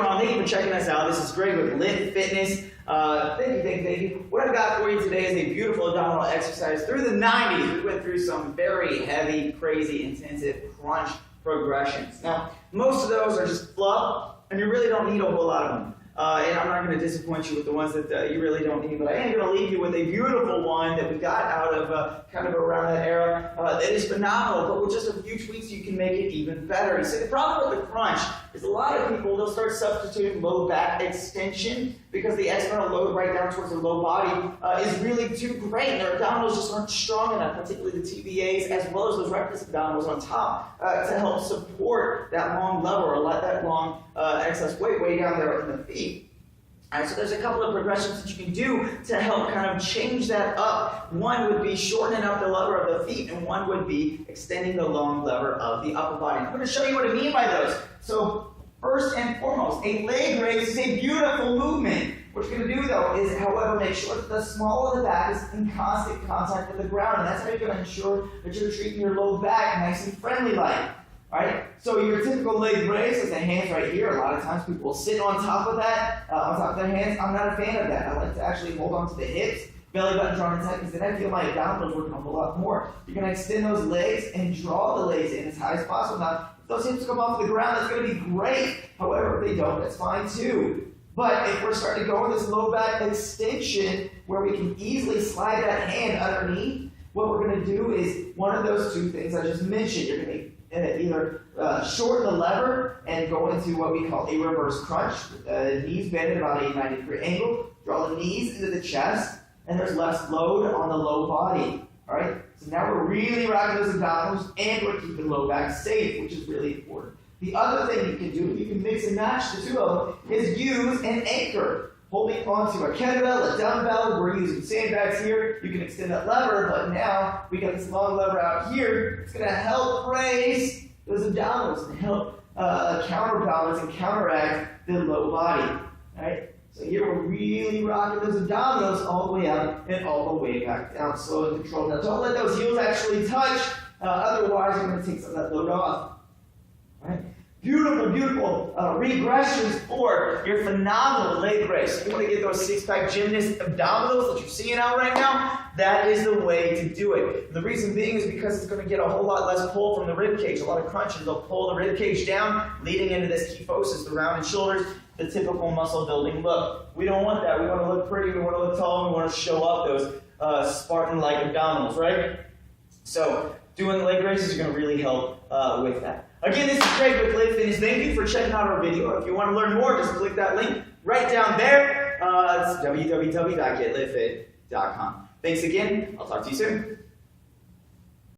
going on? Thank you for checking us out. This is Greg with Lit Fitness. Thank you. What I've got for you today is a beautiful abdominal exercise. Through the 90s, we went through some very heavy, crazy, intensive crunch progressions. Now, most of those are just fluff, and you really don't need a whole lot of them. And I'm not going to disappoint you with the ones that you really don't need, but I am going to leave you with a beautiful one that we got out of kind of around that era. It is phenomenal, but with just a few tweaks, you can make it even better. You see, the problem with the crunch is a lot of people, they'll start substituting low back extension because the external load right down towards the low body is really too great. Their abdominals just aren't strong enough, particularly the TBAs, as well as those rectus abdominals on top, to help support that long lever or let that long excess weight way down there in the feet. All right, so there's a couple of progressions that you can do to help kind of change that up. One would be shortening up the lever of the feet, and one would be extending the long lever of the upper body. I'm going to show you what I mean by those. So first and foremost, a leg raise is a beautiful movement. What you're going to do, though, is, however, make sure that the small of the back is in constant contact with the ground, and that's how you're going to ensure that you're treating your low back nice and friendly-like. Alright, so your typical leg raise is the hands right here. A lot of times people will sit on top of that, on top of their hands. I'm not a fan of that. I like to actually hold on to the hips, belly button drawn in tight, because then I feel my abdominals working a whole lot more. You're going to extend those legs and draw the legs in as high as possible. Now, if those hips come off the ground, that's going to be great. However, if they don't, that's fine too. But if we're starting to go in this low back extension where we can easily slide that hand underneath, what we're going to do is one of those two things I just mentioned. You're going to either shorten the lever and go into what we call a reverse crunch. Knees bend at about a 90-degree angle. Draw the knees into the chest, and there's less load on the low body. All right. So now we're really rocking those abdominals, and we're keeping low back safe, which is really important. The other thing you can do, you can mix and match the two of them, is use an anchor. Holding onto a kettlebell, a dumbbell, we're using sandbags here. You can extend that lever, but now we got this long lever out here. It's going to help raise those abdominals and help counterbalance and counteract the low body. All right? So here we're really rocking those abdominals all the way up and all the way back down. Slow and controlled. Now don't let those heels actually touch. Otherwise, you're going to take some of that load off. All right? Beautiful, beautiful regressions for your phenomenal leg raise. You want to get those six-pack gymnast abdominals that you're seeing out right now? That is the way to do it. And the reason being is because it's going to get a whole lot less pull from the rib cage. A lot of crunches, they'll pull the rib cage down, leading into this kyphosis, the rounded shoulders, the typical muscle building look. We don't want that. We want to look pretty, we want to look tall, and we want to show up those Spartan-like abdominals, right? So doing leg raises is going to really help with that. Again, this is Greg with Lit Fitness. Thank you for checking out our video. If you want to learn more, just click that link right down there. It's www.getlitfit.com. Thanks again. I'll talk to you soon.